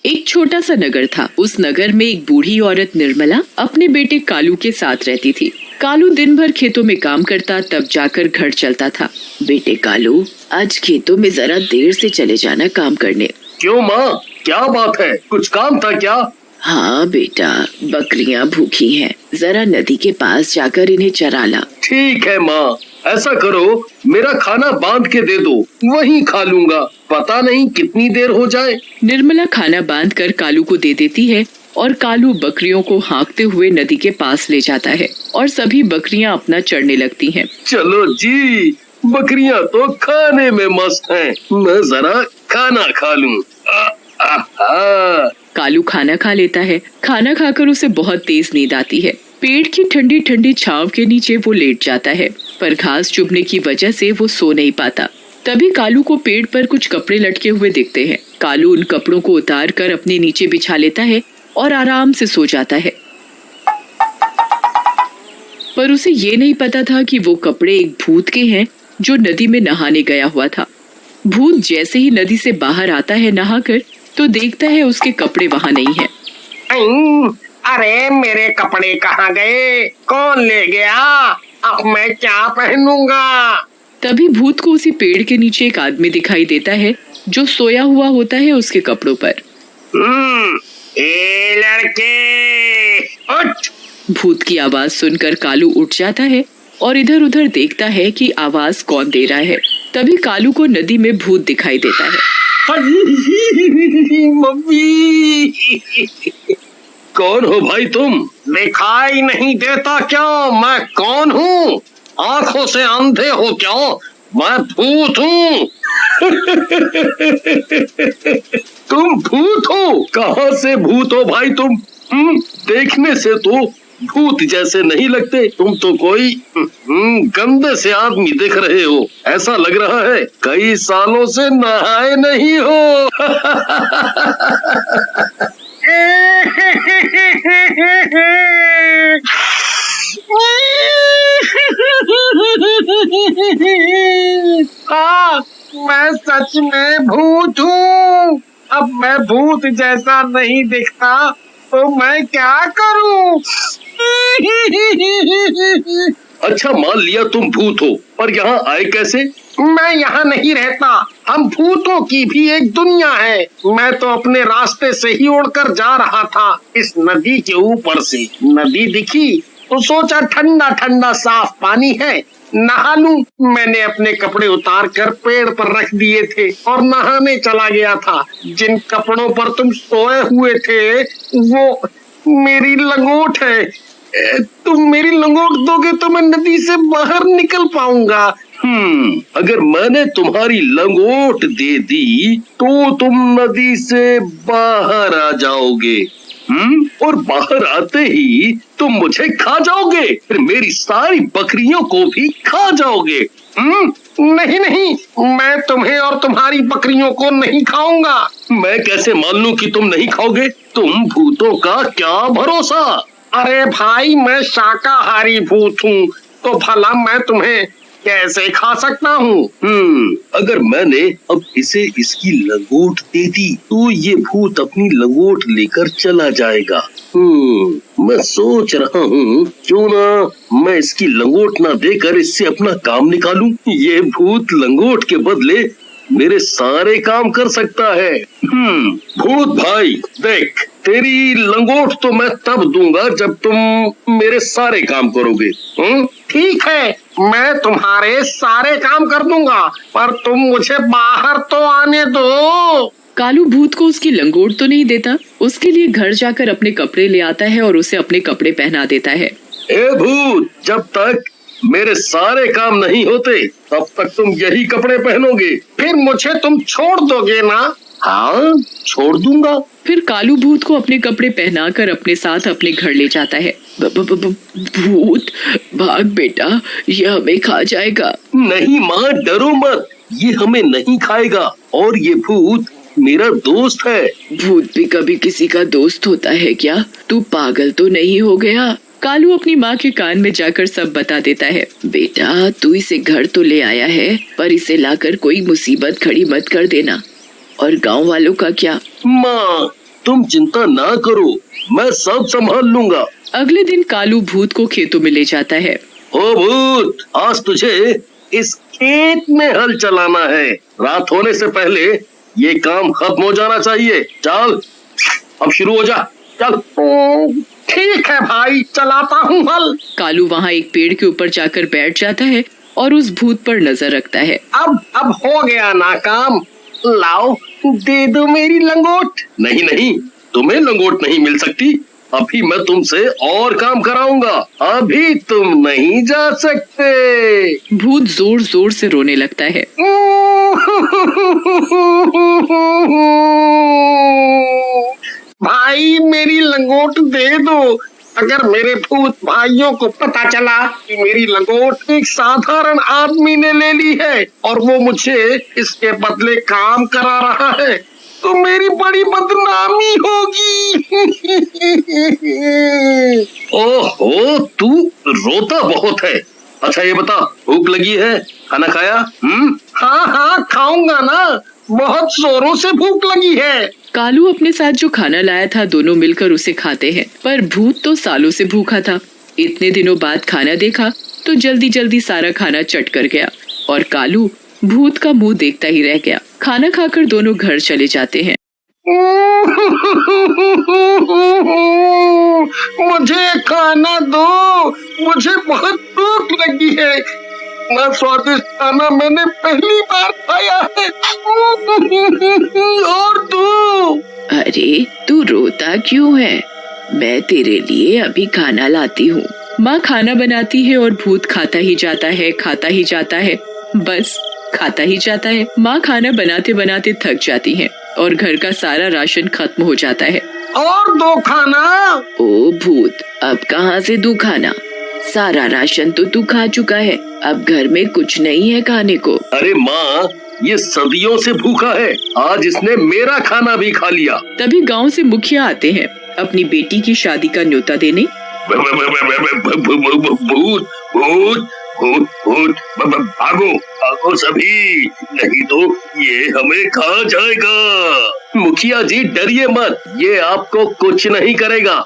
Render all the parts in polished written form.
एक छोटा सा नगर था। उस नगर में एक बूढ़ी औरत निर्मला अपने बेटे कालू के साथ रहती थी। कालू दिन भर खेतों में काम करता, तब जाकर घर चलता था। बेटे कालू, आज खेतों में जरा देर से चले जाना काम करने। क्यों माँ, क्या बात है? कुछ काम था क्या? हाँ बेटा, बकरियां भूखी हैं, जरा नदी के पास जाकर इन्हें चरा ला। ठीक है माँ, ऐसा करो, मेरा खाना बांध के दे दो, वहीं खा लूंगा। पता नहीं कितनी देर हो जाए। निर्मला खाना बांध कर कालू को दे देती है और कालू बकरियों को हाँकते हुए नदी के पास ले जाता है और सभी बकरियां अपना चढ़ने लगती हैं। चलो जी, बकरियां तो खाने में मस्त हैं, मैं जरा खाना खा लूं। कालू खाना खा लेता है। खाना खाकर उसे बहुत तेज नींद आती है। पेड़ की ठंडी ठंडी छांव के नीचे वो लेट जाता है, पर घास चुभने की वजह से वो सो नहीं पाता। तभी कालू को पेड़ पर कुछ कपड़े लटके हुए दिखते हैं। कालू उन कपड़ों को उतार कर अपने नीचे बिछा लेता है और आराम से सो जाता है। पर उसे ये नहीं पता था कि वो कपड़े एक भूत के हैं जो नदी में नहाने गया हुआ था। भूत जैसे ही नदी से बाहर आता है नहाकर, तो देखता है उसके कपड़े वहाँ नहीं है। अरे मेरे कपड़े कहाँ गए? कौन ले गया? अब मैं क्या पहनूंगा? तभी भूत को उसी पेड़ के नीचे एक आदमी दिखाई देता है जो सोया हुआ होता है उसके कपड़ों पर। ए लड़के, उठ! भूत की आवाज सुनकर कालू उठ जाता है और इधर उधर देखता है कि आवाज कौन दे रहा है। तभी कालू को नदी में भूत दिखाई देता है। मम्मी! कौन हो भाई तुम? दिखाई नहीं देता क्या मैं कौन हूँ? आंखों से अंधे हो क्या? मैं भूत हूँ। तुम भूत हो? कहाँ से भूत हो भाई तुम? देखने से तो भूत जैसे नहीं लगते, तुम तो कोई गंदे से आदमी दिख रहे हो। ऐसा लग रहा है कई सालों से नहाए नहीं हो। मैं सच में भूत हूँ। अब मैं भूत जैसा नहीं दिखता तो मैं क्या करूँ? अच्छा, मान लिया तुम भूत हो, पर यहाँ आए कैसे? मैं यहाँ नहीं रहता। हम भूतों की भी एक दुनिया है। मैं तो अपने रास्ते से ही उड़कर जा रहा था इस नदी के ऊपर से। नदी दिखी तो सोचा ठंडा ठंडा साफ पानी है, नहा लूं। मैंने अपने कपड़े उतार कर पेड़ पर रख दिए थे और नहाने चला गया था। जिन कपड़ों पर तुम सोए हुए थे वो मेरी लंगोट है। तुम मेरी लंगोट दोगे तो मैं नदी से बाहर निकल पाऊंगा। अगर मैंने तुम्हारी लंगोट दे दी तो तुम नदी से बाहर आ जाओगे। और बाहर आते ही तुम मुझे खा जाओगे, फिर मेरी सारी बकरियों को भी खा जाओगे। नहीं नहीं, मैं तुम्हें और तुम्हारी बकरियों को नहीं खाऊंगा। मैं कैसे मान लूं कि तुम नहीं खाओगे? तुम भूतों का क्या भरोसा? अरे भाई, मैं शाकाहारी भूत हूँ, तो भला मैं तुम्हें कैसे खा सकता हूँ? अगर मैंने अब इसे इसकी लंगोट दे दी तो ये भूत अपनी लंगोट लेकर चला जाएगा। मैं सोच रहा हूँ क्यों ना मैं इसकी लंगोट ना देकर इससे अपना काम निकालूं। ये भूत लंगोट के बदले मेरे सारे काम कर सकता है। भूत भाई देख, तेरी लंगोट तो मैं तब दूंगा जब तुम मेरे सारे काम करोगे। ठीक है, मैं तुम्हारे सारे काम कर दूंगा, पर तुम मुझे बाहर तो आने दो। कालू भूत को उसकी लंगोट तो नहीं देता, उसके लिए घर जाकर अपने कपड़े ले आता है और उसे अपने कपड़े पहना देता है। ए भूत, जब तक मेरे सारे काम नहीं होते तब तक तुम यही कपड़े पहनोगे। फिर मुझे तुम छोड़ दोगे ना? हाँ, छोड़ दूंगा। फिर कालू भूत को अपने कपड़े पहनाकर अपने साथ अपने घर ले जाता है। भूत भाग बेटा, ये हमें खा जाएगा। नहीं माँ, डरो मत, ये हमें नहीं खाएगा और ये भूत मेरा दोस्त है। भूत भी कभी किसी का दोस्त होता है क्या? तू पागल तो नहीं हो गया? कालू अपनी माँ के कान में जाकर सब बता देता है। बेटा, तू इसे घर तो ले आया है, पर इसे लाकर कोई मुसीबत खड़ी मत कर देना। और गांव वालों का क्या? माँ, तुम चिंता ना करो, मैं सब संभाल लूंगा। अगले दिन कालू भूत को खेतों में ले जाता है। ओ भूत, आज तुझे इस खेत में हल चलाना है। रात होने से पहले ये काम खत्म हो जाना चाहिए। चल अब शुरू हो जा, चल। ठीक है भाई, चलाता हूँ हल। कालू वहाँ एक पेड़ के ऊपर जाकर बैठ जाता है और उस भूत पर नजर रखता है। अब हो गया ना काम। लाओ, दे दो मेरी लंगोट। नहीं नहीं, तुम्हें लंगोट नहीं मिल सकती। अभी मैं तुमसे और काम कराऊंगा। अभी तुम नहीं जा सकते। भूत जोर जोर से रोने लगता है। भाई मेरी लंगोट दे दो। अगर मेरे भूत भाइयों को पता चला कि मेरी लंगोट एक साधारण आदमी ने ले ली है और वो मुझे इसके बदले काम करा रहा है, तो मेरी बड़ी बदनामी होगी। ओहो, तू रोता बहुत है। अच्छा ये बता, भूख लगी है? खाना खाया? हाँ खाऊंगा ना, बहुत जोरों से भूख लगी है। कालू अपने साथ जो खाना लाया था दोनों मिलकर उसे खाते हैं, पर भूत तो सालों से भूखा था। इतने दिनों बाद खाना देखा तो जल्दी जल्दी सारा खाना चट कर गया और कालू भूत का मुंह देखता ही रह गया। खाना खाकर दोनों घर चले जाते हैं। मुझे खाना दो, मुझे बहुत भूख लगी है। इतना स्वादिष्ट खाना मैंने पहली बार खाया है। और दो। अरे तू रोता क्यों है? मैं तेरे लिए अभी खाना लाती हूँ। माँ खाना बनाती है और भूत खाता ही जाता है, खाता ही जाता है, बस खाता ही जाता है। माँ खाना बनाते बनाते थक जाती है और घर का सारा राशन खत्म हो जाता है। और दो खाना। ओ भूत, अब कहाँ से दूं खाना? सारा राशन तो तू खा चुका है, अब घर में कुछ नहीं है खाने को। अरे माँ, ये सदियों से भूखा है, आज इसने मेरा खाना भी खा लिया। तभी गांव से मुखिया आते हैं अपनी बेटी की शादी का न्योता देने। भूत भूत भूत भूत, भागो भागो सभी, नहीं तो ये हमें खा जाएगा। मुखिया जी डरिए मत, ये आपको कुछ नहीं करेगा,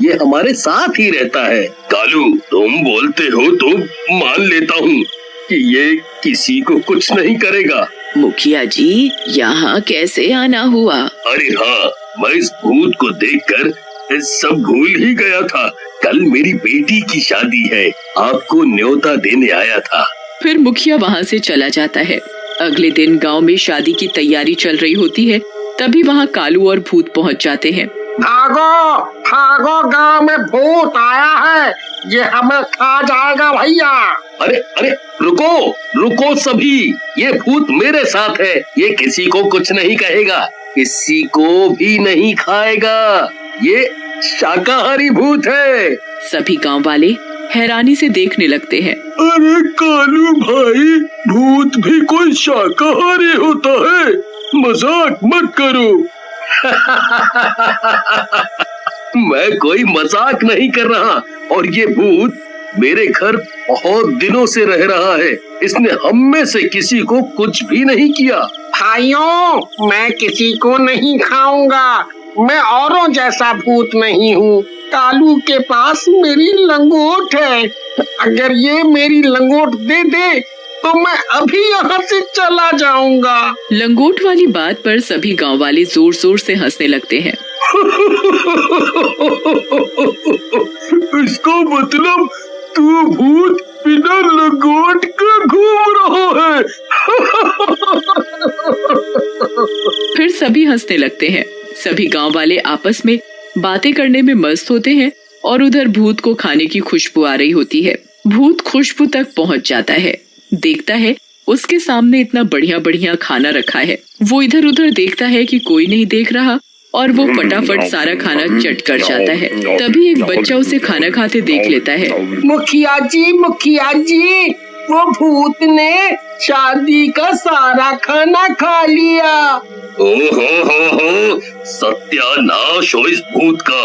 ये हमारे साथ ही रहता है। कालू, तुम बोलते हो तो मान लेता हूँ कि ये किसी को कुछ नहीं करेगा। मुखिया जी, यहाँ कैसे आना हुआ? अरे हाँ, मैं इस भूत को देखकर सब भूल ही गया था। कल मेरी बेटी की शादी है, आपको न्योता देने आया था। फिर मुखिया वहाँ से चला जाता है। अगले दिन गांव में शादी की तैयारी चल रही होती है, तभी वहाँ कालू और भूत पहुँच जाते हैं। भागो भागो, गांव में भूत आया है, ये हमें खा जाएगा भैया। अरे अरे रुको रुको सभी, ये भूत मेरे साथ है, ये किसी को कुछ नहीं कहेगा, किसी को भी नहीं खाएगा, ये शाकाहारी भूत है। सभी गांव वाले हैरानी से देखने लगते हैं। अरे कालू भाई, भूत भी कोई शाकाहारी होता है? मजाक मत करो। मैं कोई मजाक नहीं कर रहा, और ये भूत मेरे घर बहुत दिनों से रह रहा है, इसने हम में से किसी को कुछ भी नहीं किया। भाइयों, मैं किसी को नहीं खाऊंगा, मैं औरों जैसा भूत नहीं हूँ। कालू के पास मेरी लंगोट है, अगर ये मेरी लंगोट दे दे तो मैं अभी यहाँ से चला जाऊंगा। लंगोट वाली बात पर सभी गांव वाले जोर जोर से हंसने लगते हैं। इसका मतलब तू भूत बिना लंगोट का घूम रहा है। फिर सभी हंसने लगते हैं। सभी गांव वाले आपस में बातें करने में मस्त होते हैं और उधर भूत को खाने की खुशबू आ रही होती है। भूत खुशबू तक पहुंच जाता है, देखता है उसके सामने इतना बढ़िया बढ़िया खाना रखा है। वो इधर उधर देखता है कि कोई नहीं देख रहा और वो फटाफट सारा खाना चट कर जाता है। तभी एक बच्चा उसे खाना खाते देख लेता है। मुखिया जी, वो भूत ने शादी का सारा खाना खा लिया। हो, सत्यानाश हो इस भूत का।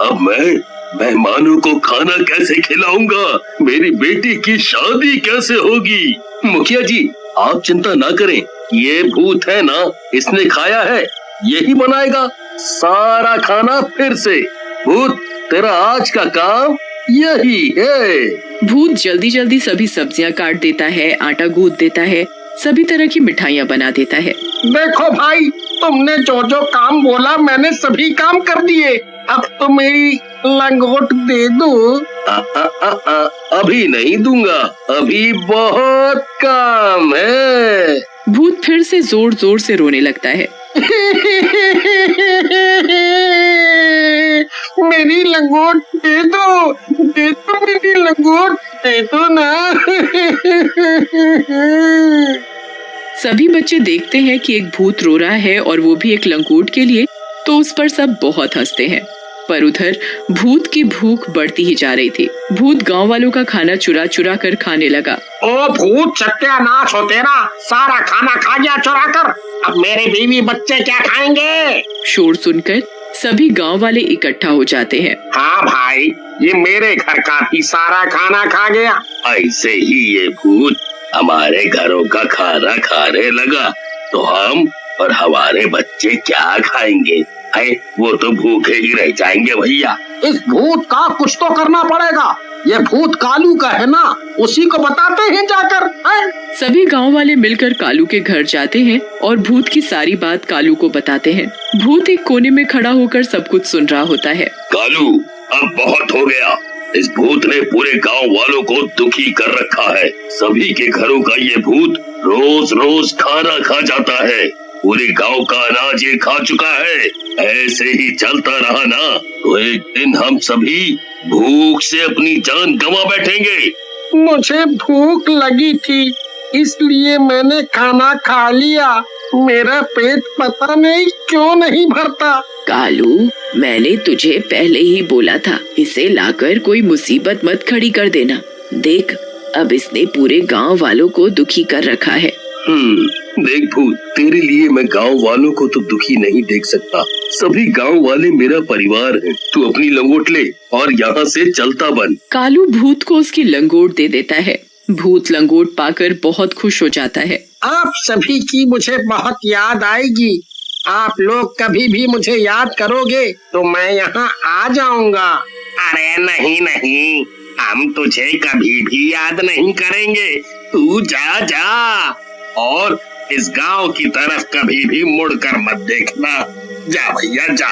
अब मैं मेहमानों को खाना कैसे खिलाऊंगा? मेरी बेटी की शादी कैसे होगी? मुखिया जी, आप चिंता ना करें, ये भूत है ना, इसने खाया है, यही बनाएगा। सारा खाना फिर से। भूत, तेरा आज का काम यही है। भूत जल्दी जल्दी सभी सब्जियां काट देता है, आटा गूंथ देता है, सभी तरह की मिठाइयाँ बना देता है। देखो भाई, तुमने जो जो काम बोला मैंने सभी काम कर दिए। अब तो मेरी लंगोट दे दो। अभी नहीं दूंगा, अभी बहुत काम है। भूत फिर से जोर जोर से रोने लगता है। मेरी लंगोट दे दो, दे दो, मेरी लंगोट दे दो ना। सभी बच्चे देखते हैं कि एक भूत रो रहा है और वो भी एक लंगोट के लिए, तो उस पर सब बहुत हंसते हैं। पर उधर भूत की भूख बढ़ती ही जा रही थी। भूत गांव वालों का खाना चुरा चुरा कर खाने लगा। ओ भूत, सत्यानाश हो तेरा, सारा खाना खा गया चुरा कर। अब मेरे बीवी बच्चे क्या खाएंगे? शोर सुनकर सभी गांव वाले इकट्ठा हो जाते हैं। हाँ भाई, ये मेरे घर का भी सारा खाना खा गया। ऐसे ही ये भूत हमारे घरों का खाना खाने लगा तो हम और हमारे बच्चे क्या खाएंगे? वो तो भूखे ही रह जाएंगे भैया। इस भूत का कुछ तो करना पड़ेगा। ये भूत कालू का है ना, उसी को बताते हैं जाकर। सभी गांव वाले मिलकर कालू के घर जाते हैं और भूत की सारी बात कालू को बताते हैं। भूत एक कोने में खड़ा होकर सब कुछ सुन रहा होता है। कालू, अब बहुत हो गया। इस भूत ने पूरे गांव वालों को दुखी कर रखा है। सभी के घरों का ये भूत रोज रोज खाना खा जाता है। पूरे गांव का अनाज ये खा चुका है। ऐसे ही चलता रहा ना तो एक दिन हम सभी भूख से अपनी जान गंवा बैठेंगे। मुझे भूख लगी थी, इसलिए मैंने खाना खा लिया। मेरा पेट पता नहीं क्यों नहीं भरता। कालू, मैंने तुझे पहले ही बोला था, इसे लाकर कोई मुसीबत मत खड़ी कर देना। देख, अब इसने पूरे गांव वालों को दुखी कर रखा है। देख भूत, तेरे लिए मैं गांव वालों को तो दुखी नहीं देख सकता। सभी गांव वाले मेरा परिवार हैं। तू अपनी लंगोट ले और यहाँ से चलता बन। कालू भूत को उसकी लंगोट दे देता है। भूत लंगोट पाकर बहुत खुश हो जाता है। आप सभी की मुझे बहुत याद आएगी। आप लोग कभी भी मुझे याद करोगे तो मैं यहाँ आ जाऊंगा। अरे नहीं नहीं, हम तुझे कभी भी याद नहीं करेंगे। तू जा जा और इस गांव की तरफ कभी भी मुड़कर मत देखना। जा भैया जा।